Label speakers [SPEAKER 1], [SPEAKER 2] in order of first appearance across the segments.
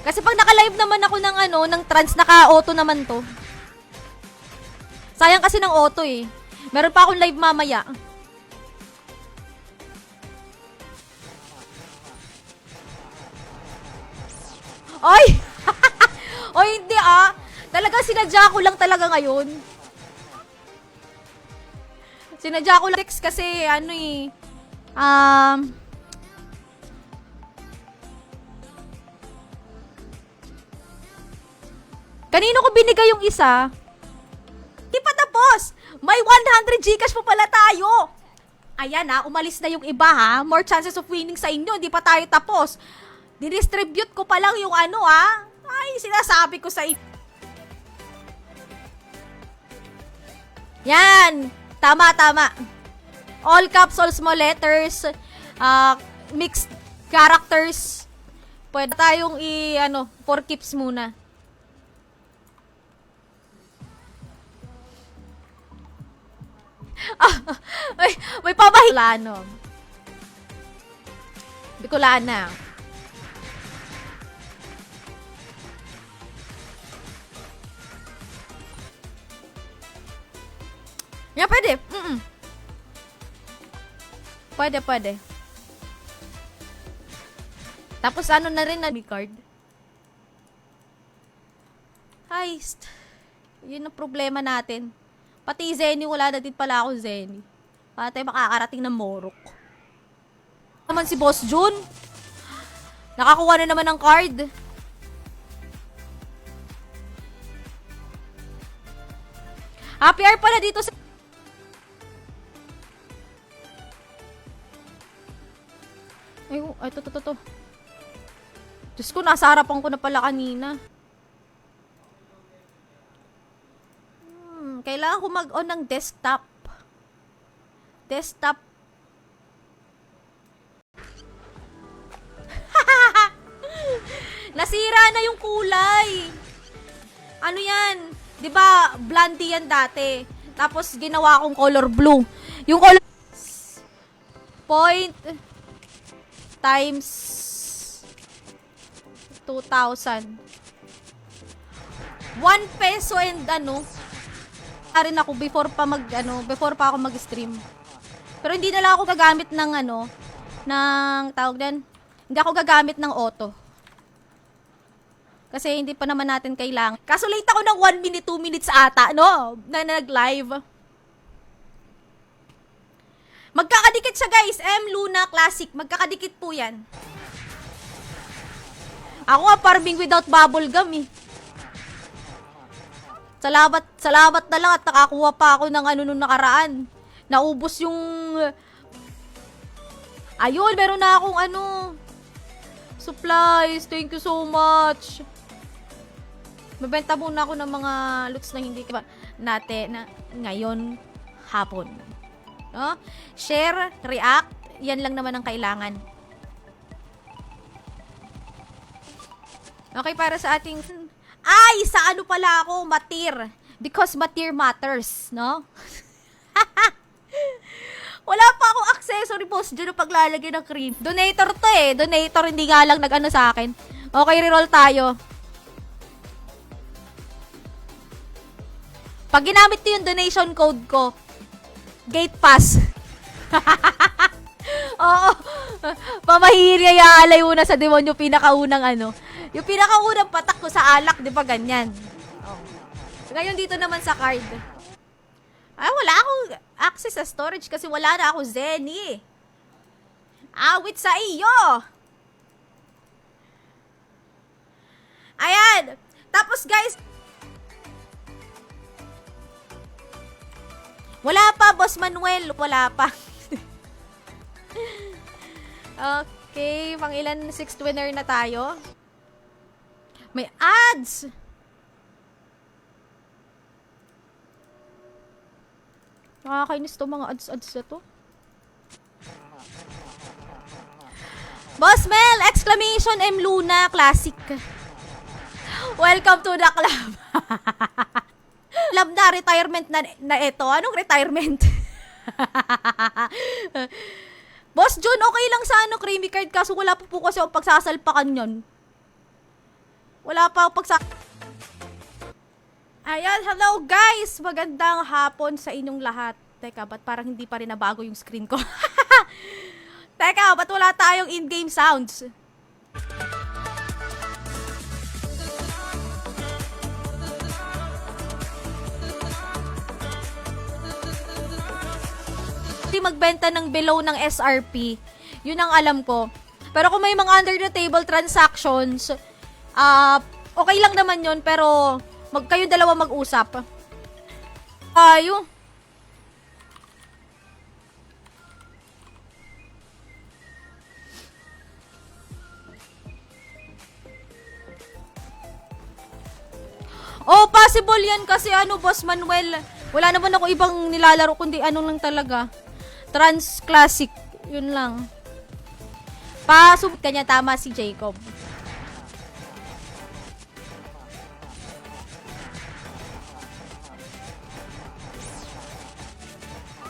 [SPEAKER 1] Kasi pag naka-live naman ako ng ano, ng trans, naka-auto naman to. Sayang kasi ng auto eh. Meron pa akong live mamaya. Oy! Oy, hindi ah. Talaga sinadya ko lang talaga ngayon. Sinadya ko lang kasi ano eh. Kanino ko binigay yung isa? Di pa tapos! May 100 Gcash pa pala tayo! Ayan ha, umalis na yung iba ha. More chances of winning sa inyo, hindi pa tayo tapos. Dinistribute ko pa lang yung ano ha. Ay, sinasabi ko sa inyo. Yan! Tama, tama. All caps, all small letters, mixed characters. Pwede tayong for keeps muna. May pamahilano. Bicolana. Yeah, pwede. Pwede. Tapos ano na rin na card. Heist. Yun ang problema natin. Pati Zenny, wala na din pala ako Zenny. Pati makakarating ng Morok. Naman si Boss Jun. Nakakuha na naman ng card. Happy hour pala dito sa... Ay, to. Diyos ko, nasa harapan ko na pala kanina. Kailangan ko mag-on ng desktop. Nasira na yung kulay. Ano yan? 'Di ba, blondie yan dati. Tapos ginawa akong color blue. Yung color point times 2,000. 1 peso and rin ako before pa ako mag-stream. Pero hindi na lang ako gagamit ng tawag din. Hindi ako gagamit ng auto. Kasi hindi pa naman natin kailangan. Kaso late ako ng 1 minute, 2 minutes ata, no? Na nag-live. Magkakadikit siya, guys. Luna Classic. Magkakadikit po yan. Ako nga farming without bubble gum eh. Salamat na lang at nakakuha pa ako ng nung nakaraan. Naubos yung... Ayun, meron na akong supplies. Thank you so much. Mabenta muna ako ng mga loots na hindi natin na ngayon hapon. No? Share, react, yan lang naman ang kailangan. Okay, para sa ating... Ay, sa pala ako, matir. Because matir matters, no? Wala pa akong accessory, boss. Diyan na paglalagay ng cream. Donator to eh. Donator, hindi nga lang nag-ano sa akin. Okay, reroll tayo. Pag ginamit niyo yung donation code ko, gate pass. Oo. Pamahiri, yaalay una sa demonyo, pinakaunang yung pinakaunang patak ko sa alak, di ba ganyan? Oh. Ngayon dito naman sa card. Wala akong access sa storage kasi wala na ako Zenny. Awit sa iyo! Ayan! Tapos guys, wala pa, Boss Manuel. Wala pa. Okay, pang ilan 6th winner na tayo? May ads! Nakakainis to mga ads na to. Boss Mel! Exclamation M Luna Classic. Welcome to the club. Club na, retirement na ito. Anong retirement? Boss John, okay lang sa creamy card kaso wala po kasi ang pagsasalpakan yun. Wala pa pagsa... Ayan, hello guys! Magandang hapon sa inyong lahat. Teka, ba't parang hindi pa rin nabago yung screen ko? Teka, ba't wala tayong in-game sounds? Magbenta ng below ng SRP. Yun ang alam ko. Pero kung may mga under the table transactions, okay lang naman yun, pero kayo dalawa mag-usap. Ayun. Oh, possible yan kasi Boss Manuel. Wala naman ako ibang nilalaro kundi lang talaga. Trans Classic. Yun lang. Pasubok kanya, tama si Jacob.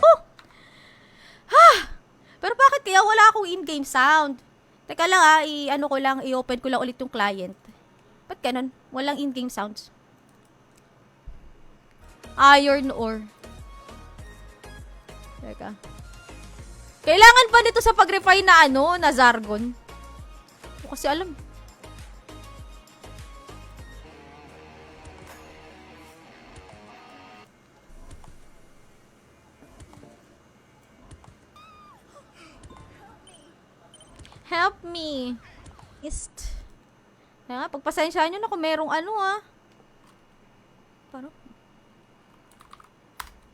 [SPEAKER 1] Oh! Pero bakit kaya wala akong in-game sound? Teka lang i-open ko lang ulit yung client. Ba't ganun? Walang in-game sounds. Iron ore. Teka. Kailangan ba nito sa pag-refine na na Zargon? O kasi alam. Help me. Pagpasensyahan nyo na kung merong Parang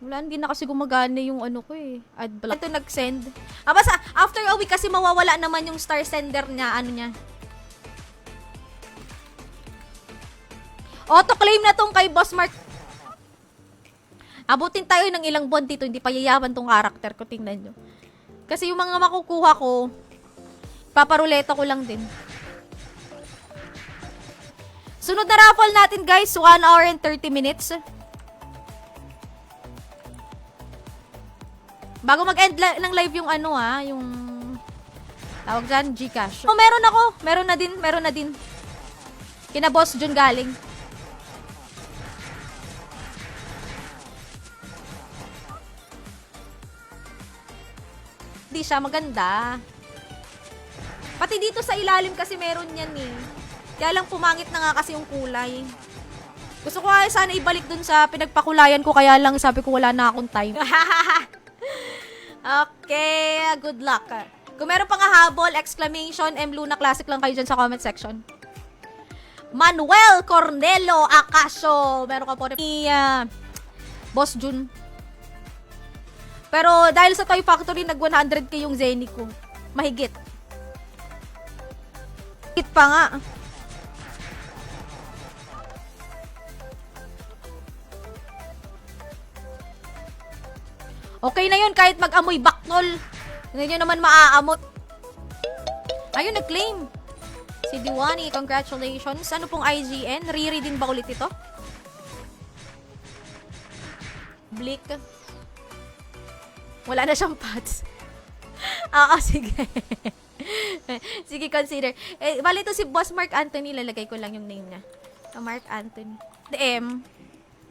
[SPEAKER 1] wala, hindi na kasi gumagana yung ko eh. Ad block. Ito nag-send. Basta after a week kasi mawawala naman yung star sender niya, niya. Auto-claim na tong kay Boss Mark. Abutin tayo ng ilang buwan dito, hindi pa yayaman tong karakter ko, tingnan nyo. Kasi yung mga makukuha ko, paparuleta ko lang din. Sunod na raffle natin guys, 1 hour and 30 minutes. Bago mag-end ng live yung yung tawag dyan, Gcash. Oh, meron ako. Meron na din. Kina Boss Jun galing. Hindi siya maganda. Pati dito sa ilalim kasi meron yan eh. Kaya lang pumangit na nga kasi yung kulay. Gusto ko sana ibalik dun sa pinagpakulayan ko, kaya lang sabi ko wala na akong time. Okay, good luck. Kung meron pang habol, exclamation, M Luna Classic lang kayo dyan sa comment section. Manuel Cornelo Acacio. Meron ka po ni Boss Jun. Pero dahil sa Toy Factory, nag 100k yung Zenny ko. Mahigit. Higit pa nga. Okay na yun, kahit mag-amoy baknol. Hindi nyo naman maaamot. Ayun, nag-claim. Si Diwani, congratulations. Ano pong IGN? Riri din ba ulit ito? Blick. Wala na siyang pads. Sige. Sige, consider. Bali ito si Boss Mark Anthony. Lalagay ko lang yung name niya. Mark Anthony. DM.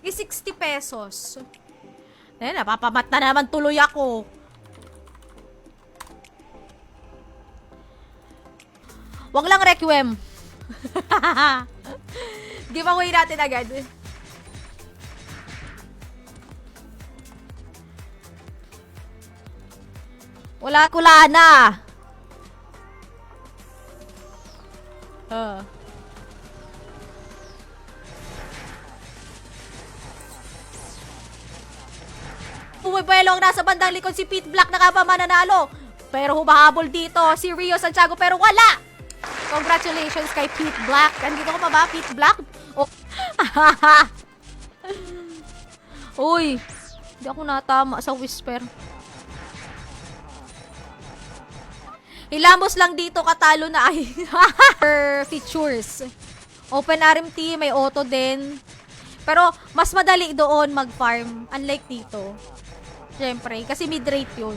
[SPEAKER 1] 60 pesos. Napapamat na naman tuloy ako. Wag lang requiem. Giveaway natin agad. Wala na. Pumipelong nasa bandang likod si Pete Black na pa mananalo. Pero humahabol dito si Rio Santiago pero wala. Congratulations kay Pete Black. Andito ko pa ba, Pete Black? Oh. Uy, hindi ako natama sa whisper. Hilamos lang dito, katalo na ay. Features. Open RMT, may auto din. Pero mas madali doon mag-farm. Unlike dito. Siyempre, kasi mid-rate yun.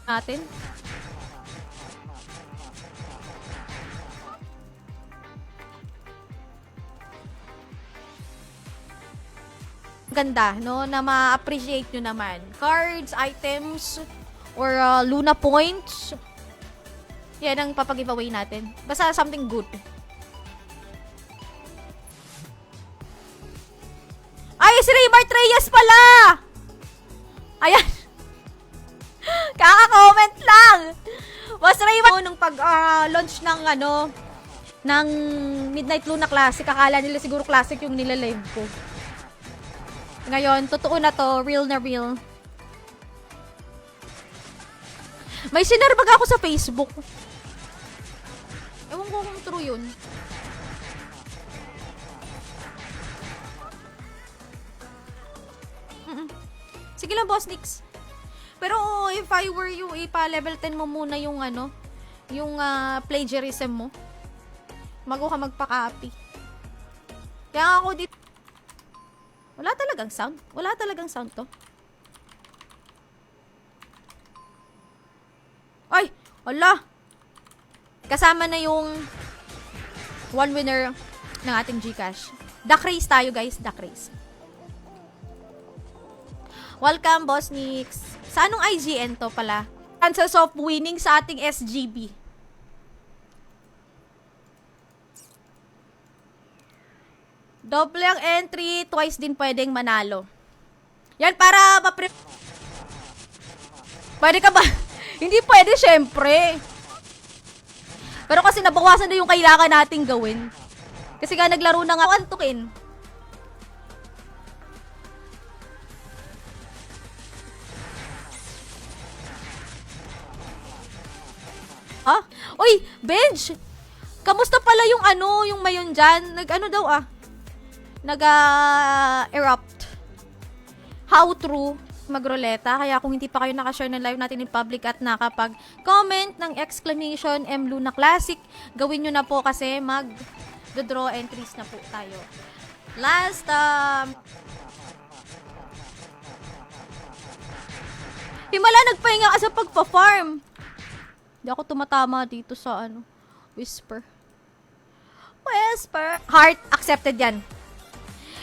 [SPEAKER 1] natin. Ganda, no? Na ma-appreciate nyo naman. Cards, items, or Luna points. Yan ang papag-giveaway natin. Basta something good. Ay, si Raymart Reyes pala! Ayan. Kaka-comment lang. Boss Raymart, nung pag-launch ng ng Midnight Luna Classic, akala nila siguro classic yung nilalive ko. Ngayon, totoo na to. Real na real. May sinarbag ako sa Facebook. Ewan ko kung true yun. Sige lang, Boss Nix. Pero if I were you, ipa-level 10 mo muna yung yung plagiarism mo. Bago ka magpa-copy. Kaya ako dito. Wala talagang sound. Wala talagang sound to. Ay! Ala! Kasama na yung one winner ng ating GCash. Duck race tayo, guys. Duck race. Welcome, Boss Nix. Sa anong IGN to pala? Chances of winning sa ating SGB. Double ang entry, twice din pwedeng manalo. Yan, para pwede ka ba? Hindi pwede, syempre. Pero kasi nabawasan na yung kailangan nating gawin. Kasi nga naglaro na nga antukin. Ah? Uy, Benj! Kamusta pala yung yung mayon dyan? Daw nag-erupt. How true magroleta. Kaya kung hindi pa kayo nakashare ng live natin in public at nakapag-comment ng exclamation M Luna Classic, gawin nyo na po kasi mag-draw entries na po tayo. Last, Himala, nagpahinga ka sa pagpa-farm. Hindi ako tumatama dito sa Whisper. Whisper. Heart, accepted yan.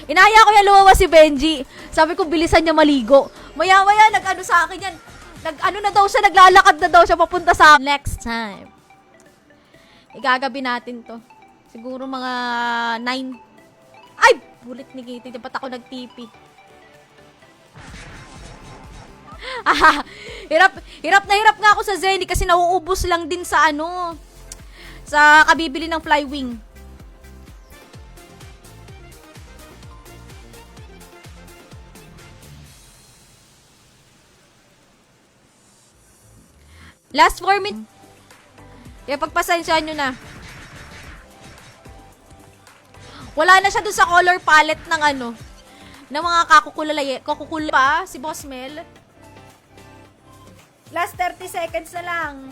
[SPEAKER 1] Inaya ko yan lumawas si Benji. Sabi ko, bilisan niya maligo. Maya-maya, sa akin yan. Na daw siya, naglalakad na daw siya papunta sa next time. Igagabi natin to. Siguro mga 9. Ay! Bulit ni Kitty. Dapat ako nag-TP. Hirap na hirap nga ako sa Zenny kasi nauubos lang din sa sa kabibili ng Flywing. Last 4 minutes. Kaya pagpasensyahan nyo na. Wala na siya dun sa color palette ng ng mga kakukulay pa, si Boss Mel. Last 30 seconds na lang.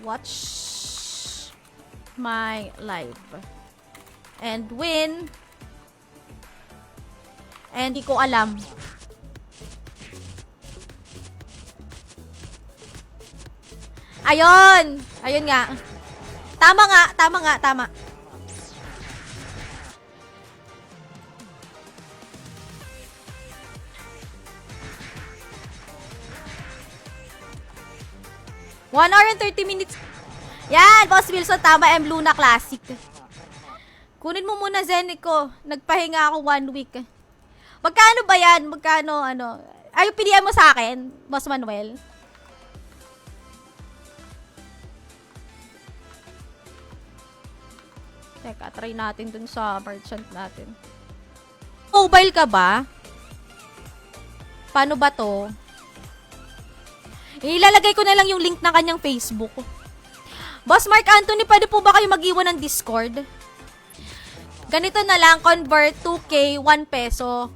[SPEAKER 1] Watch my live. And win. And di ko alam. Ayun! Ayun nga. Tama nga. 1 hour and 30 minutes. Yan, Boss Wilson, tama. M Luna Classic. Kunin mo muna, Zenico. Nagpahinga ako 1 week. Magkano ba yan? Magkano, Ay, pilihan mo sa akin, Boss Manuel. Teka, try natin dun sa merchant natin. Mobile ka ba? Paano ba to? Ilalagay ko na lang yung link ng kanyang Facebook. Boss Mark Anthony, pwede po ba kayo mag-iwan ng Discord? Ganito na lang, convert 2K, 1 peso.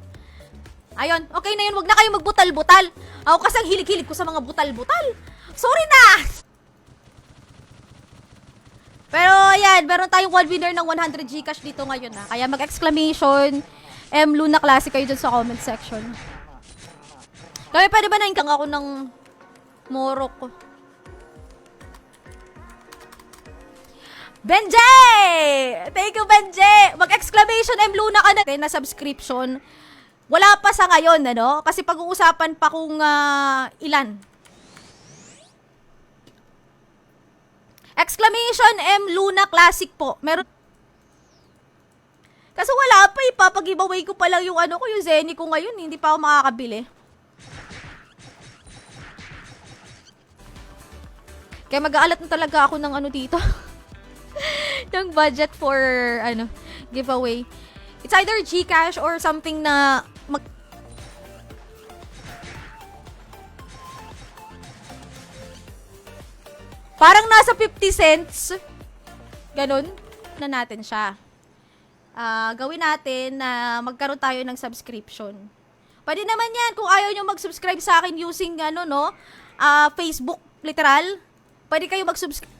[SPEAKER 1] Ayun, okay na yun. Huwag na kayo magbutal-butal. Ako kasi ang hilig-hilig ko sa mga butal-butal. Sorry na! Pero ayan, meron tayong one winner ng 100 Gcash dito ngayon na. Kaya mag-exclamation M Luna Classic kayo dyan sa comment section. Kaya pwede ba naingkang ako ng morok? Benje! Thank you, Benje! Mag-exclamation M Luna ka na subscription. Wala pa sa ngayon, ano? Kasi pag-uusapan pa kung ilan. Exclamation M Luna Classic po. Meron. Kasi wala pa, ipapag-giveaway ko pa lang yung ano ko, yung Zenny ko ngayon. Hindi pa ako makakabili. Kaya mag-aalat na talaga ako ng ano dito. ng budget for ano, giveaway. It's either GCash or something na parang nasa 50 cents. Ganon na natin siya. Gawin natin na magkaroon tayo ng subscription. Pwede naman yan kung ayaw nyo mag-subscribe sa akin using ano, no? Facebook, literal. Pwede kayo mag-subscribe.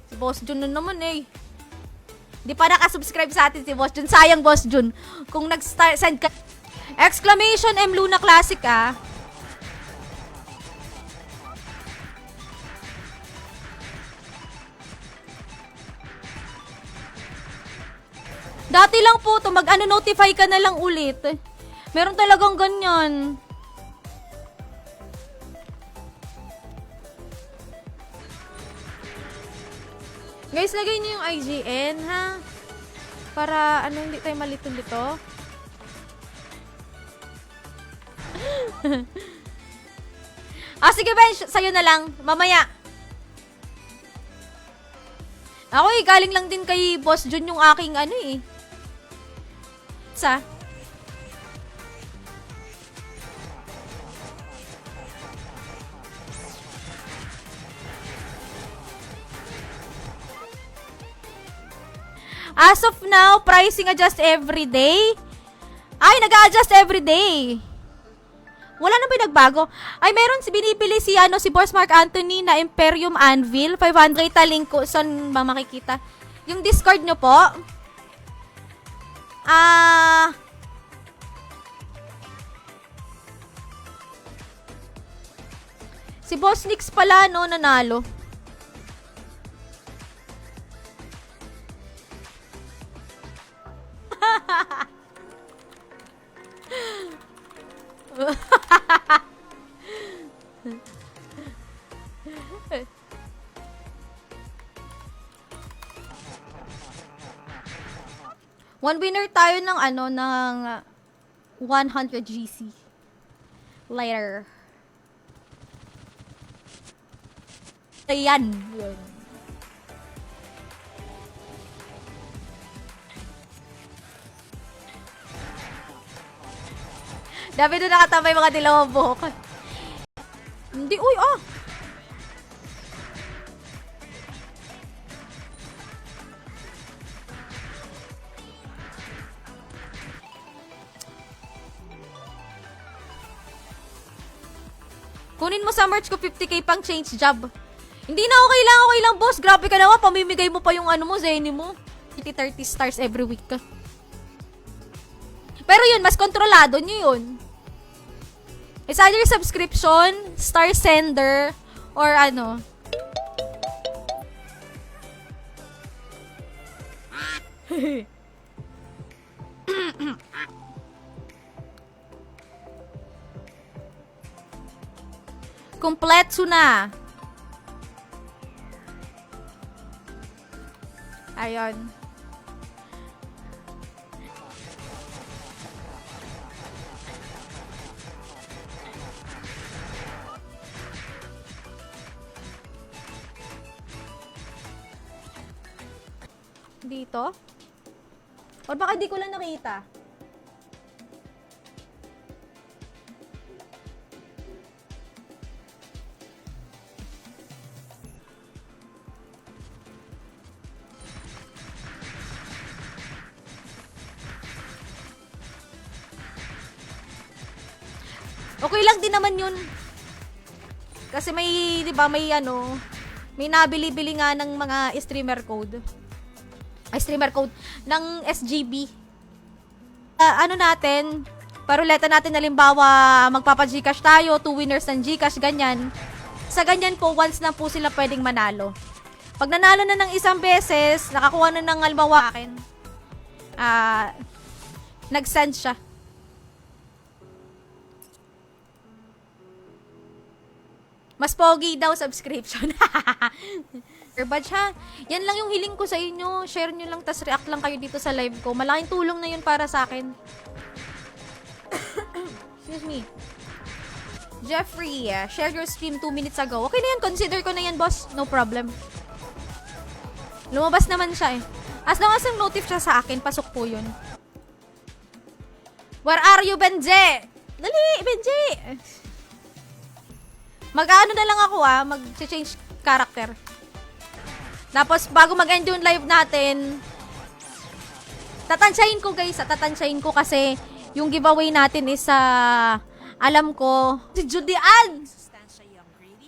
[SPEAKER 1] Si Boss Jun na naman eh. Hindi pa nakasubscribe sa atin si Boss Jun. Sayang, Boss Jun. Kung nag-send ka... Exclamation M Luna Classic Dati lang po to, mag-notify ka na lang ulit. Meron talagang ganyan. Guys, lagay niyo yung IGN, ha? Para, hindi tayo malito-lito. Sige, Ben, sa'yo na lang. Mamaya. Ako galing lang din kay Boss Jun yung aking Sa? As of now, pricing adjust every day. Ay, nag-a-adjust every day. Wala na ba nagbago? Ay, meron binibili si Boss Mark Anthony na Imperium Anvil. 500 link ko. Saan ba makikita? Yung Discord nyo po. Si Boss Nix pala, nanalo. One winner tayo ng ng 100 GC. Later. Ayan. Yun. Dami doon nakatambay mga dilawang buhok. Hindi, Kunin mo sa merch ko 50k pang change job. Hindi na okay lang, boss. Grabe ka naman, pamimigay mo pa yung Zenny mo. 30 stars every week ka. Pero yun, mas kontrolado nyo yun. It's either subscription, star sender, or Kompletso na. Ayun. Dito? Or baka di ko lang nakita? Okay lang din naman yun. Kasi may, di ba, may ano, may nabili-bili nga ng mga streamer code. Ay, streamer code ng SGB. Ano natin, paruleta natin halimbawa, magpapa-Gcash tayo, 2 winners ng Gcash, ganyan. Sa ganyan po, once na po sila pwedeng manalo. Pag nanalo na ng isang beses, nakakuha na ng halimbawa akin, nag-send siya. Mas pogi daw subscription. Earbuds ha. Yan lang yung hiling ko sa inyo. Share nyo lang, tas react lang kayo dito sa live ko. Malaking tulong na yun para sa akin. Excuse me. Jeffrey, share your stream 2 minutes ago. Okay na yan, consider ko na yan, boss. No problem. Lumabas naman siya eh. As long as yung notif siya sa akin, pasok po yun. Where are you, Benje? Dali, Benje! Mag-ano na lang ako mag-change character. Tapos, bago mag-end yung live natin, tatansyahin ko guys, tatansyahin ko kasi yung giveaway natin is alam ko, si Judy Ann!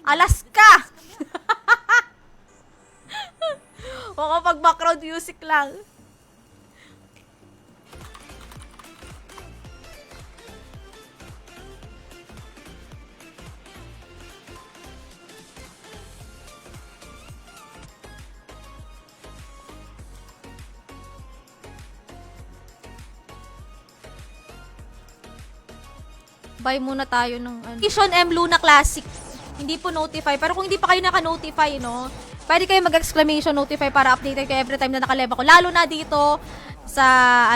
[SPEAKER 1] Alaska! O kapag background music lang. Buy muna tayo ng Vision M Luna Classic. Hindi po notify. Pero kung hindi pa kayo naka-notify, no, pwede kayo mag-exclamation notify para update kayo every time na nakalive ako. Lalo na dito sa,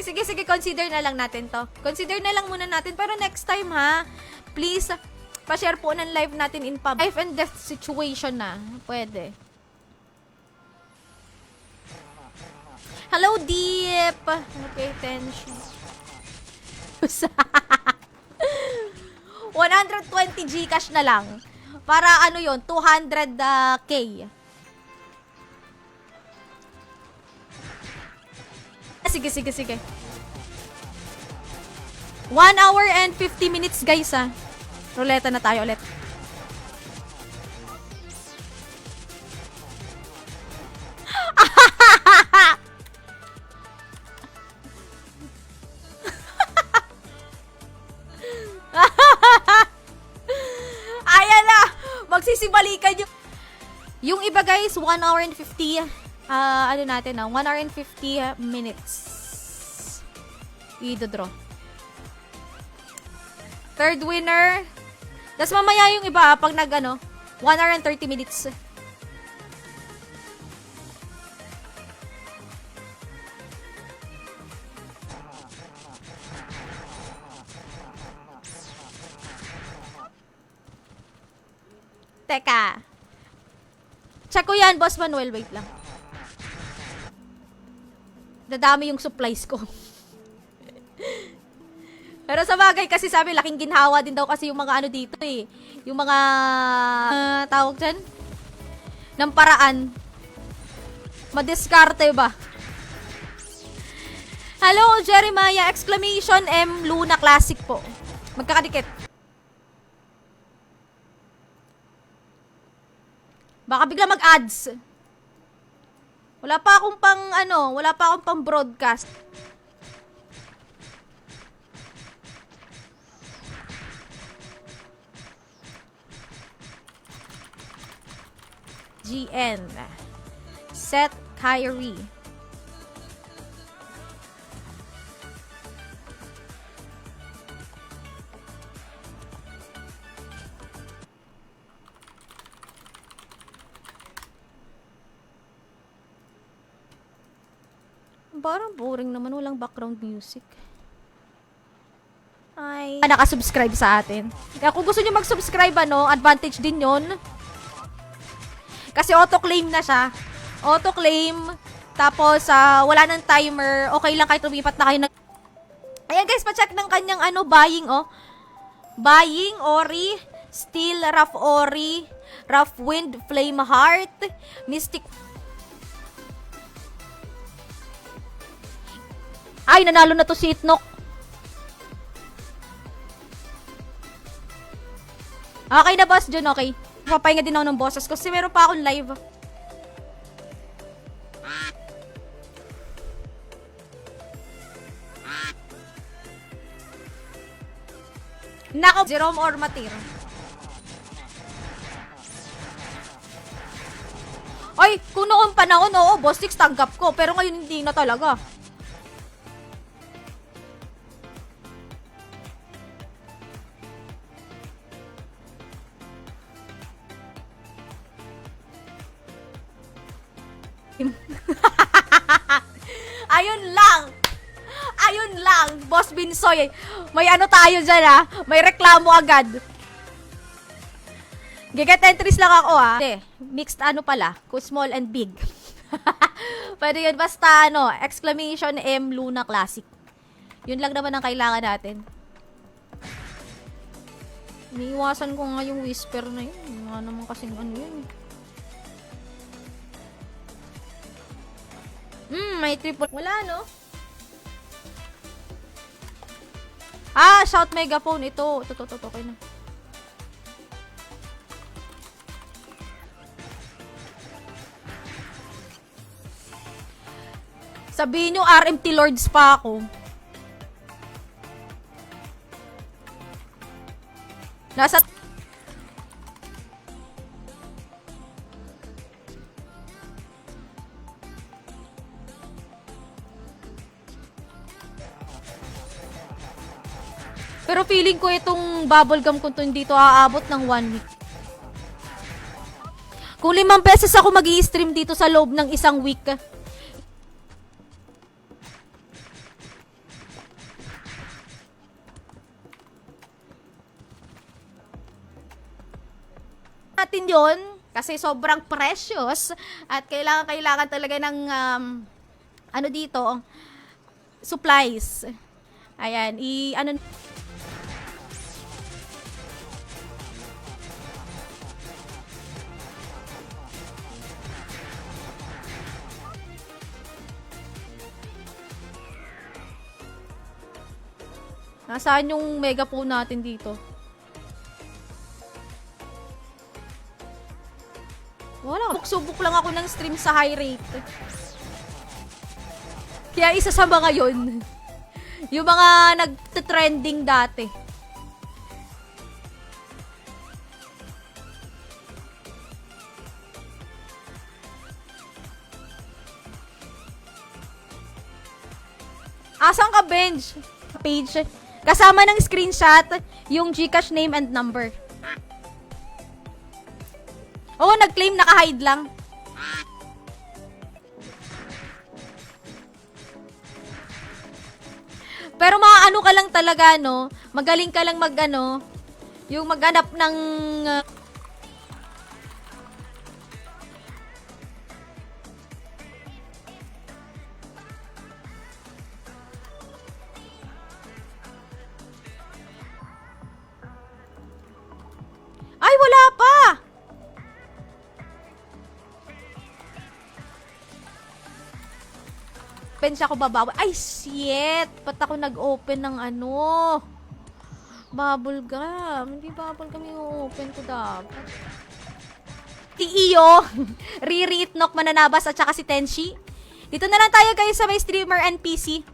[SPEAKER 1] sige, consider na lang natin to. Consider na lang muna natin. Pero next time, please, pa-share po ng live natin in pub. Life and death situation na. Pwede. Hello, Deep! Okay, attention. 120 Gcash na lang. Para ano yon 200K. Sige. 1 hour and 50 minutes, guys, Ruleta na tayo ulit. Ayan na! Magsisibalikan yung iba guys, 1 hour and 50 ano natin 1 hour and 50 minutes i-draw. Third winner. Tapos mamaya yung iba pag 1 hour and 30 minutes. Teka. Check ko yan, Boss Manuel. Wait lang. Dadami yung supplies ko. Pero sa bagay kasi sabi, laking ginhawa din daw kasi yung mga ano dito eh. Yung mga tawag dyan? Ng paraan. Madiskarte ba? Hello, Jeremiah! Exclamation M Luna Classic po. Magkakadikit. Baka bigla mag-ads. Wala pa akong pang broadcast. GN. Set Kyrie. Parang boring naman, walang background music. Ay, nakasubscribe sa atin. Kaya kung gusto nyo mag-subscribe, advantage din yon. Kasi auto-claim na siya. Auto-claim. Tapos, wala nang timer. Okay lang kahit lumipat na kayo. Ayan guys, pa-check ng kanyang buying, Buying, Ori, Steel, Rough Ori, Rough Wind, Flame Heart, Mystic. Ay, nanalo na to si Itnok. Okay na, Boss John, okay. Papahinga din ako ng boses ko kasi meron pa akong live. Nako, Jerome or Matir. Ay, kung noong panahon, oo, Boss Six, tanggap ko. Pero ngayon hindi na talaga. Ayun lang. Ayun lang, Boss Binsoy. May ano tayo dyan, ha? May reklamo agad. Giget entries lang ako, ha? Mixed ano pala, small and big. Pwede yun, basta ano, exclamation M Luna Classic. Yun lang naman ang kailangan natin. Iniiwasan ko nga yung whisper na yun. Nga naman kasing ano yun. May triple. Wala, no? Shout megaphone. Ito. Ito. Okay na. Sabihin nyo, RMT Lords pa ako. Nasa... Pero feeling ko itong bubblegum ko dito aabot ng 1 week. Kung 5 beses ako mag-i-stream dito sa loob ng isang week. Natin yun kasi sobrang precious at kailangan talaga ng ano dito, supplies. Ayan, ano nasaan yung megaphone natin dito? Wala. Subok lang ako ng stream sa high rate. Kaya isa sa mga yun. Yung mga nagte-trending dati. Asan ka, Benj? Page. Kasama ng screenshot, yung GCash name and number. Oo, nag-claim, naka-hide lang. Pero maaano ka lang talaga, no? Magaling ka lang mag-ano, yung maghanap ng... Ay, wala pa! Pensya ko babawi. Ay, shit! Ba't ako nag-open ng ano? Bubblegum. Hindi bubblegum yung open ko dapat. Tiiyo! Riri Itnok Mananabas at saka si Tenshi. Dito na lang tayo guys sa may streamer and PC.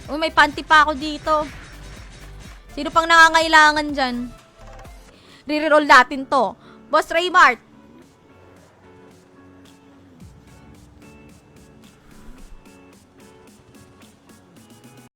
[SPEAKER 1] Uy, may panty pa ako dito. Sino pang nangangailangan dyan? Re-roll natin to. Boss Raymart.